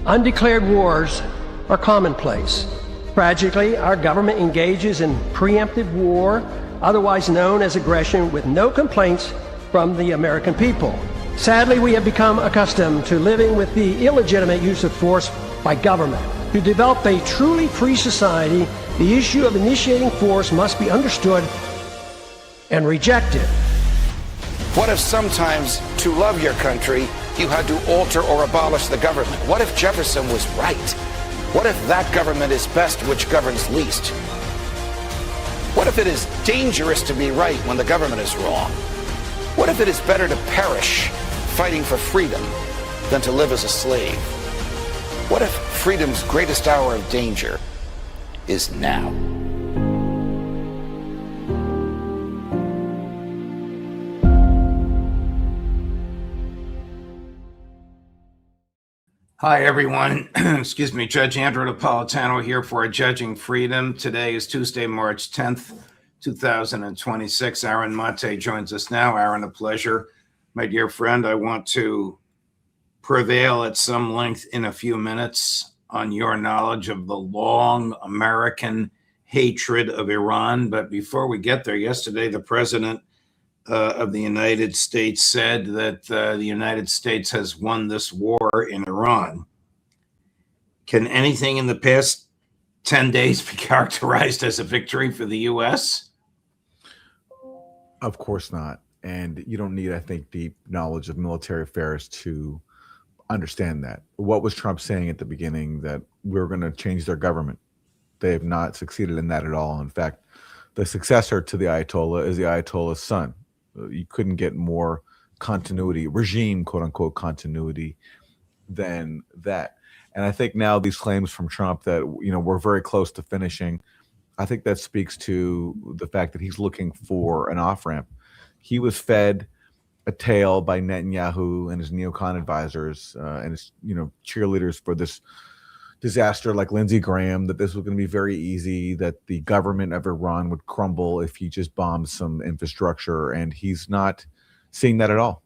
Undeclared wars are commonplace. Tragically, our government engages in preemptive war, otherwise known as aggression, with no complaints from the American people. Sadly, we have become accustomed to living with the illegitimate use of force by government. To develop a truly free society, the issue of initiating force must be understood and rejected. What if sometimes, to love your country, you had to alter or abolish the government? What if Jefferson was right? What if that government is best which governs least? What if it is dangerous to be right when the government is wrong? What if it is better to perish fighting for freedom than to live as a slave? What if freedom's greatest hour of danger is now? Hi, everyone. Excuse me, Judge Andrew Napolitano here for Judging Freedom. Today is Tuesday, March 10th, 2026. Aaron Maté joins us now. Aaron, a pleasure. My dear friend, I want to prevail at some length in a few minutes on your knowledge of the long American hatred of Iran. But before we get there, yesterday, the president of the United States said that the United States has won this war in Iran. Can anything in the past 10 days be characterized as a victory for the U.S.? Of course not. And you don't need, I think, deep knowledge of military affairs to understand that. What was Trump saying at the beginning? That we're going to change their government. They have not succeeded in that at all. In fact, the successor to the Ayatollah is the Ayatollah's son. You couldn't get more continuity, regime, quote unquote, continuity than that. And I think now these claims from Trump that, you know, we're very close to finishing, I think that speaks to the fact that he's looking for an off-ramp. He was fed a tale by Netanyahu and his neocon advisors and his, you know, cheerleaders for this disaster, like Lindsey Graham, that this was going to be very easy, that the government of Iran would crumble if he just bombed some infrastructure, and he's not seeing that at all.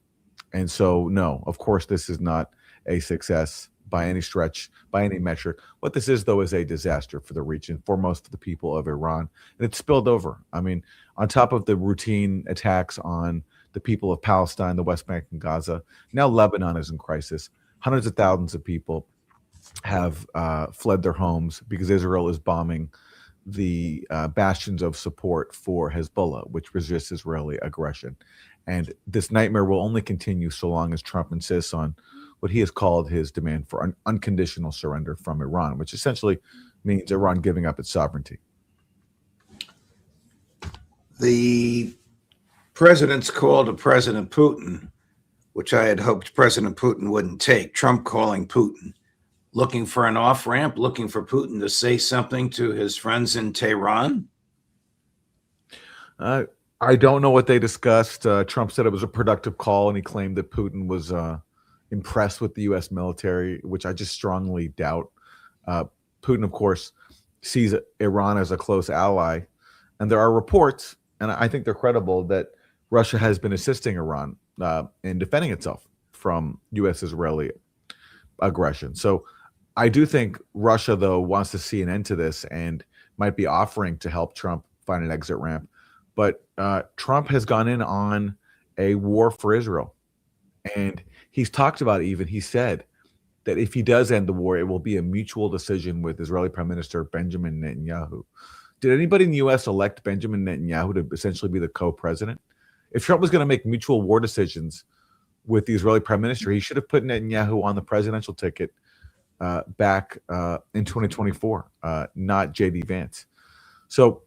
And so, no, of course, this is not a success by any stretch, by any metric. What this is, though, is a disaster for the region, for most of the people of Iran, and it's spilled over. I mean, on top of the routine attacks on the people of Palestine, the West Bank, and Gaza, now Lebanon is in crisis. Hundreds of thousands of people have fled their homes because Israel is bombing the bastions of support for Hezbollah, which resists Israeli aggression. And this nightmare will only continue so long as Trump insists on what he has called his demand for an unconditional surrender from Iran, which essentially means Iran giving up its sovereignty. The president's call to President Putin, which I had hoped President Putin wouldn't take, Trump calling Putin, looking for an off-ramp, looking for Putin to say something to his friends in Tehran? I don't know what they discussed. Trump said it was a productive call, and he claimed that Putin was impressed with the U.S. military, which I just strongly doubt. Putin, of course, sees Iran as a close ally, and there are reports, and I think they're credible, that Russia has been assisting Iran in defending itself from U.S.-Israeli aggression. So I do think Russia, though, wants to see an end to this and might be offering to help Trump find an exit ramp. But Trump has gone in on a war for Israel. And he's talked about, even, he said that if he does end the war, it will be a mutual decision with Israeli Prime Minister Benjamin Netanyahu. Did anybody in the U.S. elect Benjamin Netanyahu to essentially be the co-president? If Trump was going to make mutual war decisions with the Israeli Prime Minister, he should have put Netanyahu on the presidential ticket back in 2024, not J.D. Vance. So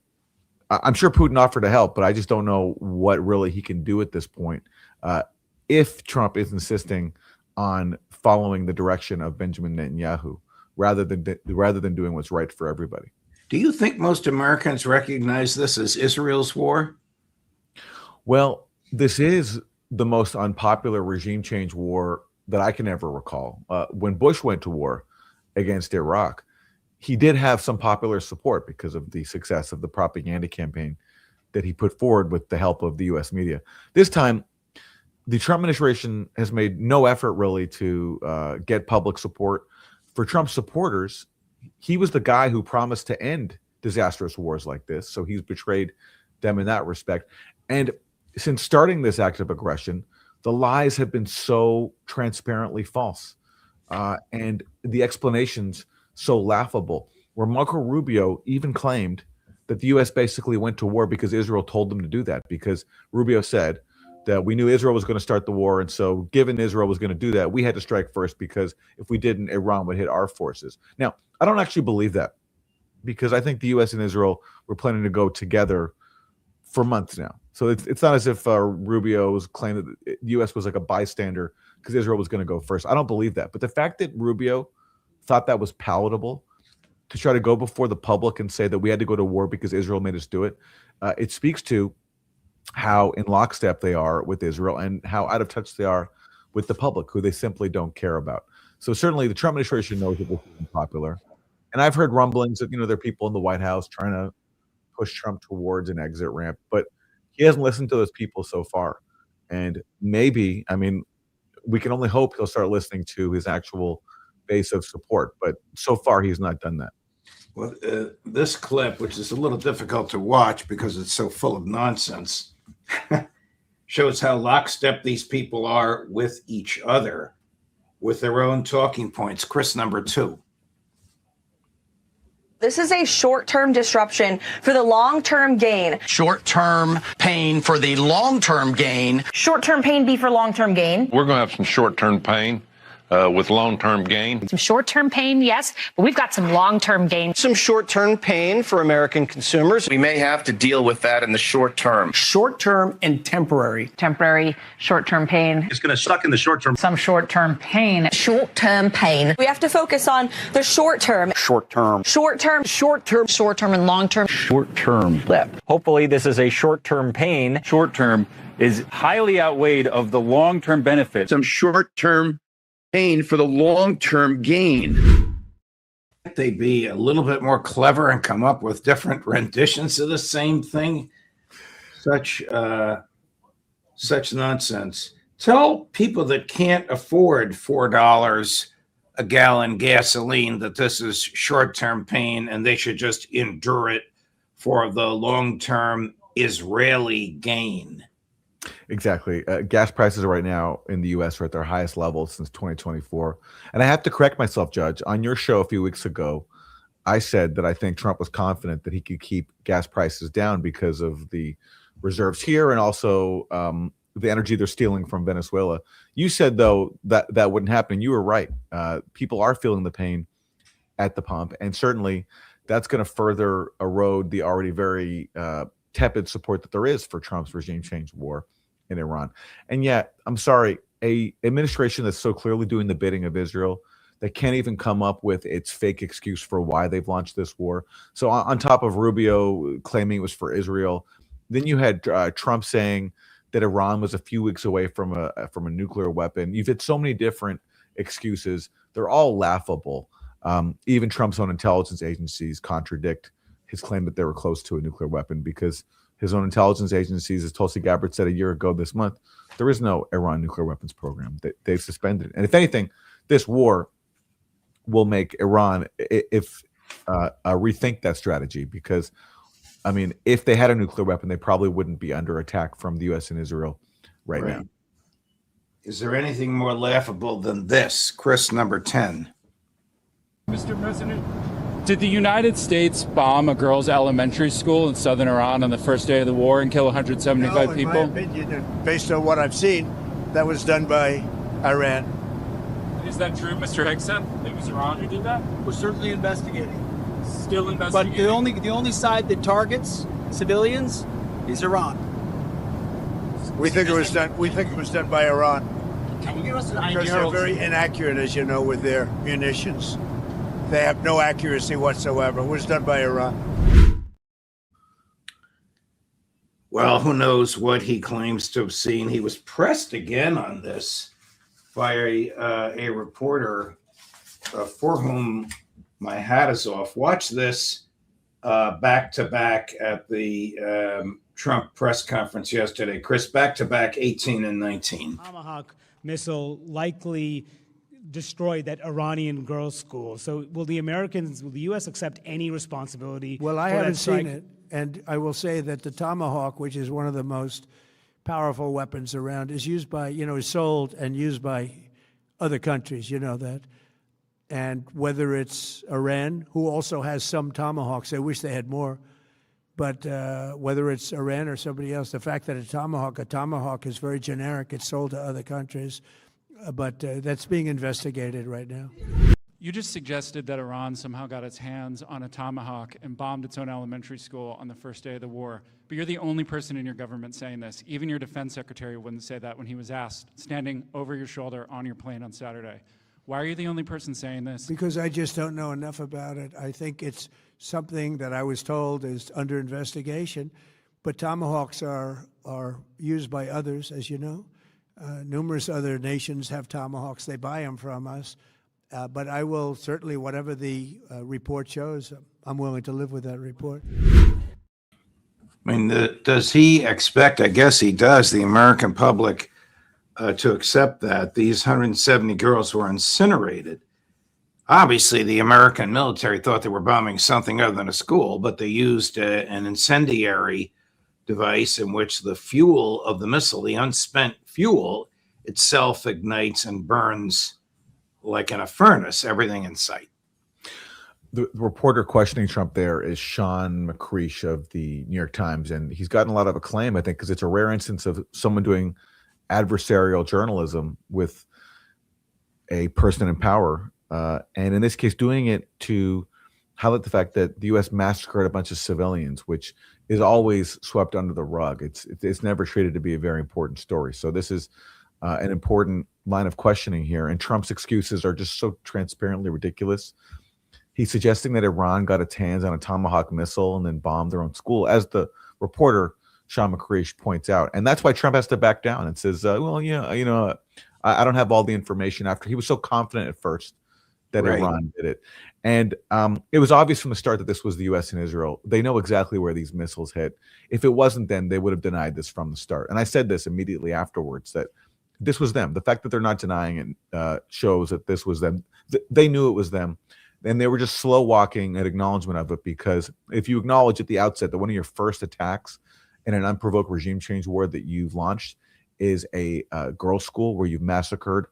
I'm sure Putin offered to help, but I just don't know what really he can do at this point if Trump is insisting on following the direction of Benjamin Netanyahu rather than doing what's right for everybody. Do you think most Americans recognize this as Israel's war? Well, this is the most unpopular regime change war that I can ever recall. When Bush went to war against Iraq, he did have some popular support because of the success of the propaganda campaign that he put forward with the help of the U.S. media. This time, the Trump administration has made no effort really to get public support for Trump supporters, he was the guy who promised to end disastrous wars like this. So he's betrayed them in that respect. And since starting this act of aggression, the lies have been so transparently false, and the explanations so laughable, where Marco Rubio even claimed that the U.S. basically went to war because Israel told them to do that, because Rubio said that we knew Israel was going to start the war, and so given Israel was going to do that, we had to strike first, because if we didn't, Iran would hit our forces. Now, I don't actually believe that, because I think the U.S. and Israel were planning to go together for months now. So it's not as if Rubio's claim that the U.S. was like a bystander because Israel was going to go first. I don't believe that. But the fact that Rubio thought that was palatable to try to go before the public and say that we had to go to war because Israel made us do it, it speaks to how in lockstep they are with Israel and how out of touch they are with the public, who they simply don't care about. So certainly the Trump administration knows that this is unpopular. And I've heard rumblings that, there are people in the White House trying to push Trump towards an exit ramp, but he hasn't listened to those people so far. And maybe, we can only hope he'll start listening to his actual base of support, but so far he's not done that. Well, this clip, which is a little difficult to watch because it's so full of nonsense, shows how lockstep these people are with each other, with their own talking points. Chris, number 2. This is a short-term disruption for the long-term gain. Short-term pain for the long-term gain. Short-term pain be for long-term gain. We're going to have some short-term pain with long-term gain. Some short-term pain, yes, but we've got some long-term gain. Some short-term pain for American consumers. We may have to deal with that in the short term. Short-term and temporary. Temporary short-term pain. It's going to suck in the short term. Some short-term pain. Short-term pain. We have to focus on the short-term. Short-term. Short-term. Short-term. Short-term and long-term. Short-term blip. Hopefully this is a short-term pain. Short-term is highly outweighed of the long-term benefits. Some short-term pain for the long-term gain. They be a little bit more clever and come up with different renditions of the same thing. Such nonsense. Tell people that can't afford $4 a gallon gasoline that this is short-term pain and they should just endure it for the long-term Israeli gain. Exactly. Gas prices right now in the U.S. are at their highest level since 2024. And I have to correct myself, Judge. On your show a few weeks ago, I said that I think Trump was confident that he could keep gas prices down because of the reserves here and also the energy they're stealing from Venezuela. You said, though, that that wouldn't happen. You were right. People are feeling the pain at the pump. And certainly that's going to further erode the already very tepid support that there is for Trump's regime change war in Iran. And yet, I'm sorry, a administration that's so clearly doing the bidding of Israel that can't even come up with its fake excuse for why they've launched this war. So on top of Rubio claiming it was for Israel, then you had Trump saying that Iran was a few weeks away from a nuclear weapon. You've had so many different excuses. They're all laughable. Even Trump's own intelligence agencies contradict his claim that they were close to a nuclear weapon, because his own intelligence agencies, as Tulsi Gabbard said a year ago this month, there is no Iran nuclear weapons program. They've suspended it. And if anything, this war will make Iran rethink that strategy, because, I mean, if they had a nuclear weapon, they probably wouldn't be under attack from the U.S. and Israel right now. Is there anything more laughable than this? Chris, number 10. Mr. President, did the United States bomb a girls' elementary school in southern Iran on the first day of the war and kill 175 people? In my opinion, based on what I've seen, that was done by Iran. Is that true, Mr. Higson? It was Iran who did that? We're certainly investigating. Still investigating? But the only side that targets civilians is Iran. We think it was done. We think it was done by Iran. Can you give us an idea? Because they're very inaccurate, as you know, with their munitions. They have no accuracy whatsoever. It was done by Iran. Well, who knows what he claims to have seen. He was pressed again on this by a reporter for whom my hat is off. Watch this back to back at the Trump press conference yesterday. Chris, back to back 18 and 19. Tomahawk missile likely destroy that Iranian girls' school. So will the U.S. accept any responsibility? Well, I for haven't that strike? seen it, and I will say that the Tomahawk, which is one of the most powerful weapons around, is used by, is sold and used by other countries, you know that. And whether it's Iran, who also has some Tomahawks, I wish they had more, but whether it's Iran or somebody else, the fact that a Tomahawk is very generic, it's sold to other countries, but that's being investigated right now. You just suggested that Iran somehow got its hands on a Tomahawk and bombed its own elementary school on the first day of the war. But you're the only person in your government saying this. Even your defense secretary wouldn't say that when he was asked, standing over your shoulder on your plane on Saturday. Why are you the only person saying this? Because I just don't know enough about it. I think it's something that I was told is under investigation, but Tomahawks are used by others, as you know. Numerous other nations have Tomahawks. They buy them from us. But I will certainly, whatever the report shows, I'm willing to live with that report. I mean, does he expect, I guess he does, the American public to accept that these 170 girls were incinerated? Obviously, the American military thought they were bombing something other than a school, but they used an incendiary device in which the fuel of the missile, the unspent fuel, itself ignites and burns like in a furnace, everything in sight. The reporter questioning Trump there is Sean McCreesh of the New York Times, and he's gotten a lot of acclaim, I think, because it's a rare instance of someone doing adversarial journalism with a person in power, and in this case, doing it to highlight the fact that the U.S. massacred a bunch of civilians, which is always swept under the rug. It's never treated to be a very important story. So this is an important line of questioning here, and Trump's excuses are just so transparently ridiculous. He's suggesting that Iran got its hands on a Tomahawk missile and then bombed their own school, as the reporter Sean McCreesh points out, and that's why Trump has to back down and says, "Well, yeah, I don't have all the information." After he was so confident at first that Right. Iran did it, and it was obvious from the start that this was the U.S. and Israel. They know exactly where these missiles hit. If it wasn't them, they would have denied this from the start. And I said this immediately afterwards, that this was them. The fact that they're not denying it shows that this was them. They knew it was them, and they were just slow walking an acknowledgement of it, because if you acknowledge at the outset that one of your first attacks in an unprovoked regime change war that you've launched is a girls' school where you've massacred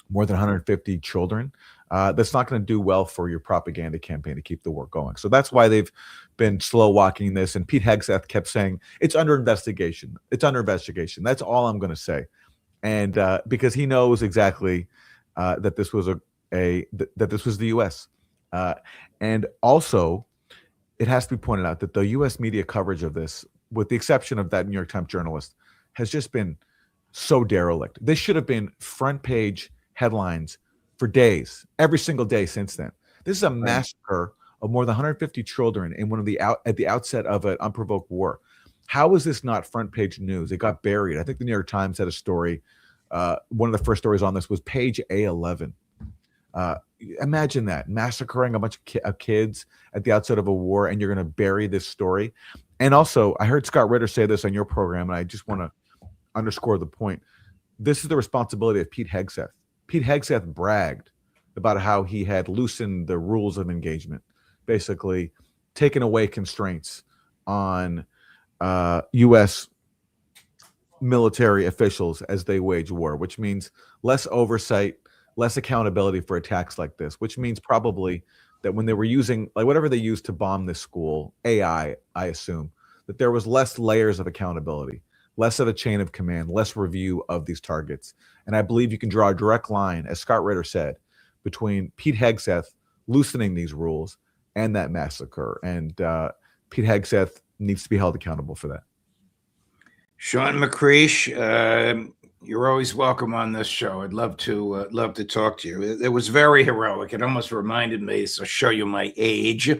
more than 150 children, that's not going to do well for your propaganda campaign to keep the war going. So that's why they've been slow walking this. And Pete Hegseth kept saying, it's under investigation. It's under investigation. That's all I'm going to say. And because he knows exactly that this was that this was the U.S. And also, it has to be pointed out that the U.S. media coverage of this, with the exception of that New York Times journalist, has just been so derelict. This should have been front page headlines for days, every single day since then. This is a massacre of more than 150 children in at the outset of an unprovoked war. How is this not front page news? It got buried. I think the New York Times had a story. One of the first stories on this was page A11. Imagine that, massacring a bunch of kids at the outset of a war, and you're going to bury this story. And also, I heard Scott Ritter say this on your program, and I just want to underscore the point. This is the responsibility of Pete Hegseth. Pete Hegseth bragged about how he had loosened the rules of engagement, basically taken away constraints on U.S. military officials as they wage war, which means less oversight, less accountability for attacks like this, which means probably that when they were using, like, whatever they used to bomb this school, AI, I assume, that there was less layers of accountability, less of a chain of command, less review of these targets. And I believe you can draw a direct line, as Scott Ritter said, between Pete Hegseth loosening these rules and that massacre. And Pete Hegseth needs to be held accountable for that. Sean McCreesh, you're always welcome on this show. I'd love to talk to you. It was very heroic. It almost reminded me, to show you my age,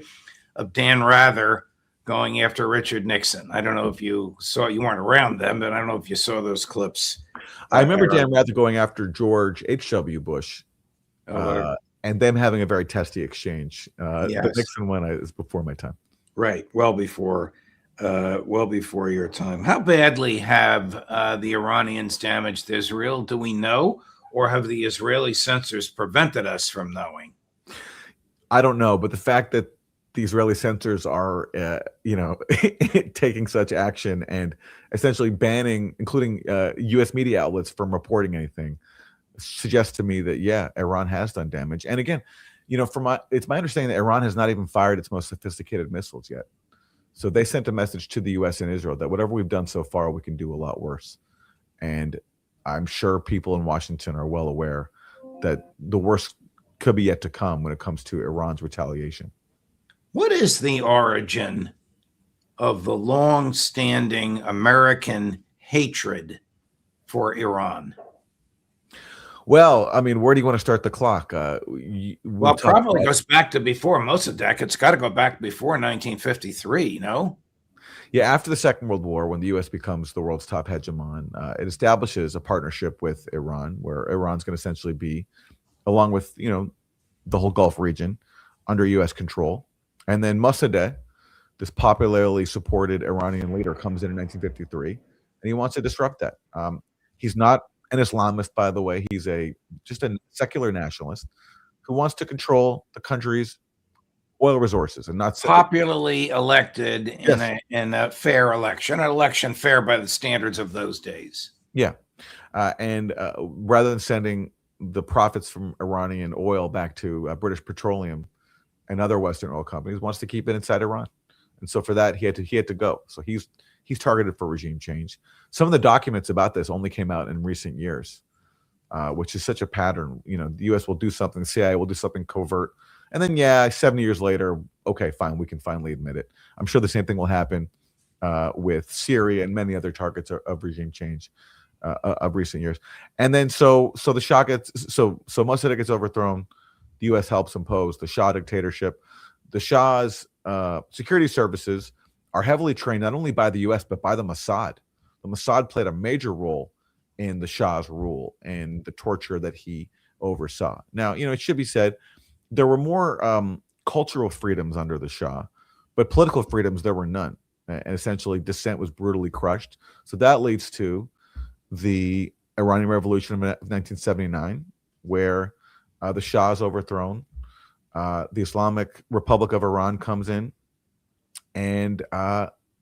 of Dan Rather going after Richard Nixon. I don't know if you saw, you weren't around then, but I don't know if you saw those clips. I remember Dan Rather going after George H.W. Bush and them having a very testy exchange. Yes. The Nixon one is before my time. Right. Well before your time. How badly have the Iranians damaged Israel? Do we know? or have the Israeli censors prevented us from knowing? I don't know, but the fact that the Israeli censors are, taking such action and essentially banning, including U.S. media outlets, from reporting anything, suggests to me that, yeah, Iran has done damage. And again, it's my understanding that Iran has not even fired its most sophisticated missiles yet. So they sent a message to the U.S. and Israel that whatever we've done so far, we can do a lot worse. And I'm sure people in Washington are well aware that the worst could be yet to come when it comes to Iran's retaliation. What is the origin of the long-standing American hatred for Iran? Well, I mean, where do you want to start the clock? Well, probably goes back to before. Most of that, it's got to go back before 1953, no? Yeah, after the Second World War, when the U.S. becomes the world's top hegemon, it establishes a partnership with Iran, where Iran's going to essentially be, along with, the whole Gulf region, under U.S. control. And then Mossadegh, this popularly supported Iranian leader, comes in 1953, and he wants to disrupt that. He's not an Islamist, by the way. He's just a secular nationalist who wants to control the country's oil resources and not popularly elected Yes. in a fair election, an election fair by the standards of those days. Yeah. And rather than sending the profits from Iranian oil back to British Petroleum and other Western oil companies, wants to keep it inside Iran. And so for that, he had to go. So he's targeted for regime change. Some of the documents about this only came out in recent years, which is such a pattern. The U.S. will do something, the CIA will do something covert, and then 70 years later, okay, fine, we can finally admit it. I'm sure the same thing will happen with Syria and many other targets of regime change of recent years. And then so the Shah Mossadegh gets overthrown. The U.S. helps impose the Shah dictatorship. The Shah's security services are heavily trained not only by the U.S. but by the Mossad. The Mossad played a major role in the Shah's rule and the torture that he oversaw. Now, it should be said there were more cultural freedoms under the Shah, but political freedoms there were none. And essentially, dissent was brutally crushed. So that leads to the Iranian Revolution of 1979, where the Shah is overthrown. The Islamic Republic of Iran comes in, and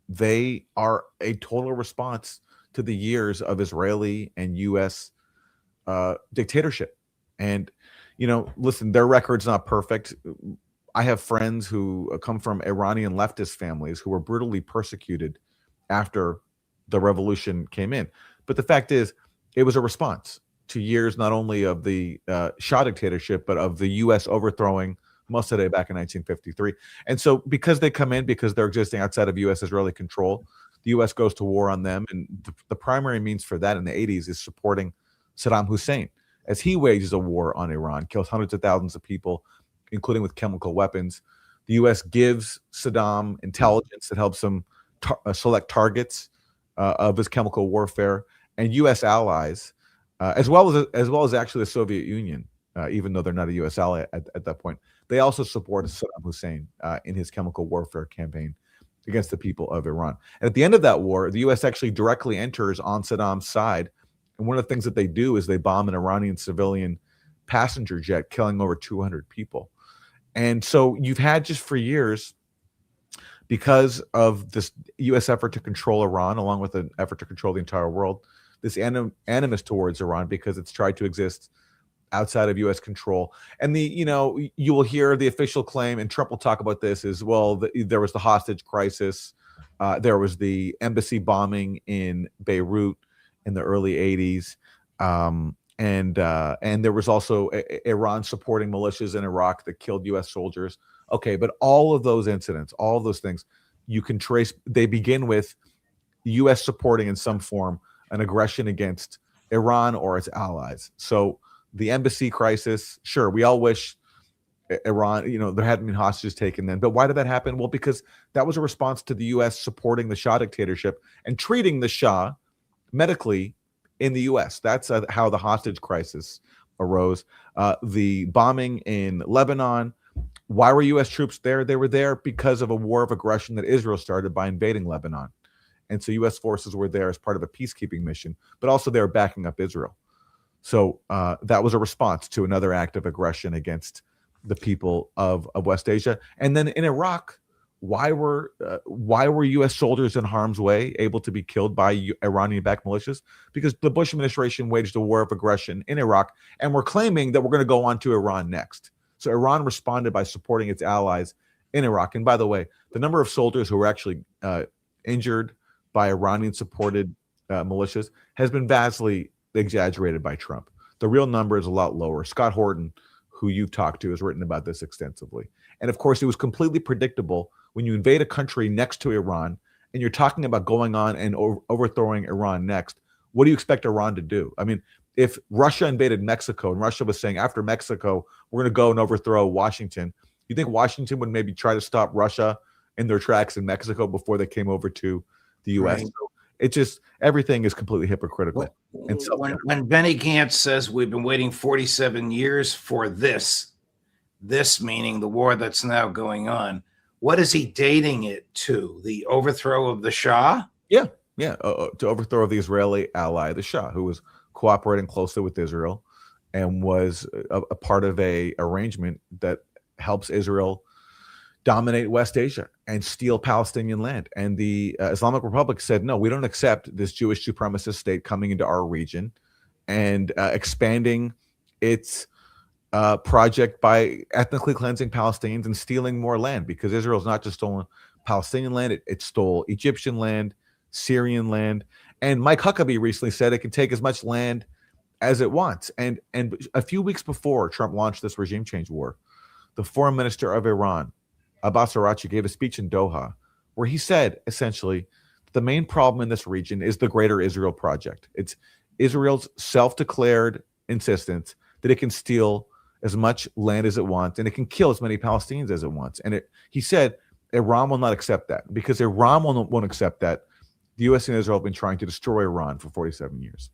they are a total response to the years of Israeli and U.S. Dictatorship. And, listen, their record's not perfect. I have friends who come from Iranian leftist families who were brutally persecuted after the revolution came in. But the fact is, it was a response to years not only of the Shah dictatorship, but of the U.S. overthrowing Mossadegh back in 1953. And so because they come in, because they're existing outside of U.S. Israeli control, the U.S. goes to war on them. And the primary means for that in the 80s is supporting Saddam Hussein as he wages a war on Iran, kills hundreds of thousands of people, including with chemical weapons. The U.S. gives Saddam intelligence that helps him select targets of his chemical warfare, and U.S. allies, as well as actually the Soviet Union, even though they're not a U.S. ally at that point. They also supported Saddam Hussein in his chemical warfare campaign against the people of Iran. And at the end of that war, the U.S. actually directly enters on Saddam's side. And one of the things that they do is they bomb an Iranian civilian passenger jet, killing over 200 people. And so you've had just for years, because of this U.S. effort to control Iran, along with an effort to control the entire world, this animus towards Iran because it's tried to exist outside of U.S. control. And you will hear the official claim, and Trump will talk about this as well. There was the hostage crisis. There was the embassy bombing in Beirut in the early 80s. And there was also Iran supporting militias in Iraq that killed U.S. soldiers. Okay, but all of those incidents, all of those things, you can trace, they begin with U.S. supporting in some form an aggression against Iran or its allies. So the embassy crisis, sure, we all wish Iran, there hadn't been hostages taken then. But why did that happen? Well, because that was a response to the U.S. supporting the Shah dictatorship and treating the Shah medically in the U.S. That's how the hostage crisis arose. The bombing in Lebanon, why were U.S. troops there? They were there because of a war of aggression that Israel started by invading Lebanon. And so U.S. forces were there as part of a peacekeeping mission, but also they were backing up Israel. So that was a response to another act of aggression against the people of West Asia. And then in Iraq, why were U.S. soldiers in harm's way able to be killed by Iranian-backed militias? Because the Bush administration waged a war of aggression in Iraq, and we're claiming that we're going to go on to Iran next. So Iran responded by supporting its allies in Iraq. And by the way, the number of soldiers who were actually injured by Iranian-supported militias has been vastly exaggerated by Trump. The real number is a lot lower. Scott Horton, who you've talked to, has written about this extensively. And of course, it was completely predictable when you invade a country next to Iran and you're talking about going on and overthrowing Iran next. What do you expect Iran to do? I mean, if Russia invaded Mexico and Russia was saying, after Mexico, we're going to go and overthrow Washington, you think Washington would maybe try to stop Russia in their tracks in Mexico before they came over to the U.S.? Right. So it just, everything is completely hypocritical. And so when Benny Gantz says we've been waiting 47 years for this meaning the war that's now going on, what is he dating it to? The overthrow of the Shah? Yeah. To overthrow the Israeli ally, the Shah, who was cooperating closely with Israel and was a part of a arrangement that helps Israel dominate West Asia and steal Palestinian land. And the Islamic Republic said, no, we don't accept this Jewish supremacist state coming into our region and expanding its project by ethnically cleansing Palestinians and stealing more land, because Israel's not just stolen Palestinian land, it stole Egyptian land, Syrian land. And Mike Huckabee recently said it can take as much land as it wants. And a few weeks before Trump launched this regime change war, the foreign minister of Iran, Abbas Araghchi, gave a speech in Doha where he said, essentially, the main problem in this region is the Greater Israel Project. It's Israel's self-declared insistence that it can steal as much land as it wants and it can kill as many Palestinians as it wants. And he said Iran will not accept that, because Iran won't accept that. The U.S. and Israel have been trying to destroy Iran for 47 years.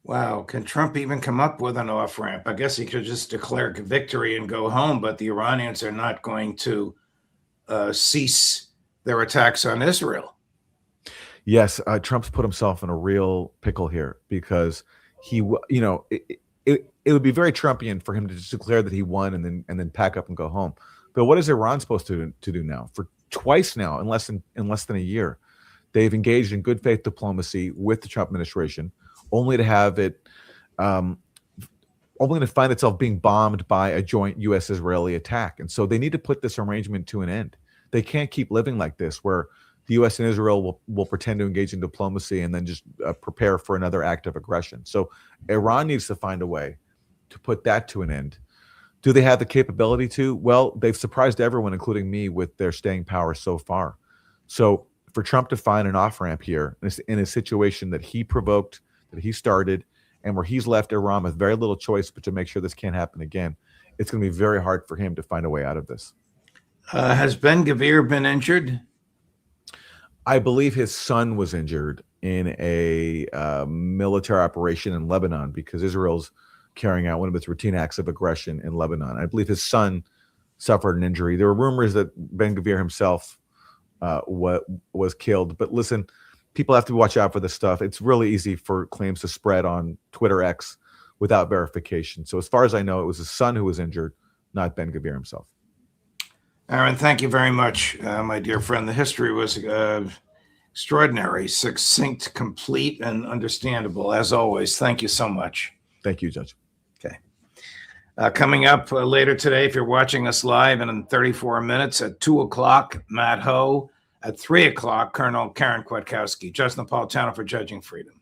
Wow. Can Trump even come up with an off-ramp? I guess he could just declare victory and go home, but the Iranians are not going to cease their attacks on Israel. Yes, Trump's put himself in a real pickle here, because he, it would be very Trumpian for him to just declare that he won and then pack up and go home. But what is Iran supposed to do now? For twice now, in less than a year, they've engaged in good faith diplomacy with the Trump administration, only to have it, only to find itself being bombed by a joint U.S.-Israeli attack. And so they need to put this arrangement to an end. They can't keep living like this, where the U.S. and Israel will pretend to engage in diplomacy and then just prepare for another act of aggression. So Iran needs to find a way to put that to an end. Do they have the capability to? Well, they've surprised everyone, including me, with their staying power so far. So for Trump to find an off-ramp here in a situation that he provoked, that he started, and where he's left Iran with very little choice but to make sure this can't happen again, it's going to be very hard for him to find a way out of this. Has Ben-Gvir been injured? I believe his son was injured in a military operation in Lebanon, because Israel's carrying out one of its routine acts of aggression in Lebanon. I believe his son suffered an injury. There were rumors that Ben-Gvir himself was killed. But listen, people have to watch out for this stuff. It's really easy for claims to spread on Twitter X without verification. So as far as I know, it was his son who was injured, not Ben-Gvir himself. Aaron, thank you very much, my dear friend. The history was extraordinary, succinct, complete, and understandable, as always. Thank you so much. Thank you, Judge. Okay. Coming up later today, if you're watching us live in 34 minutes, at 2 o'clock, Matt Ho. At 3 o'clock, Colonel Karen Kwiatkowski. Judge Napolitano for Judging Freedom.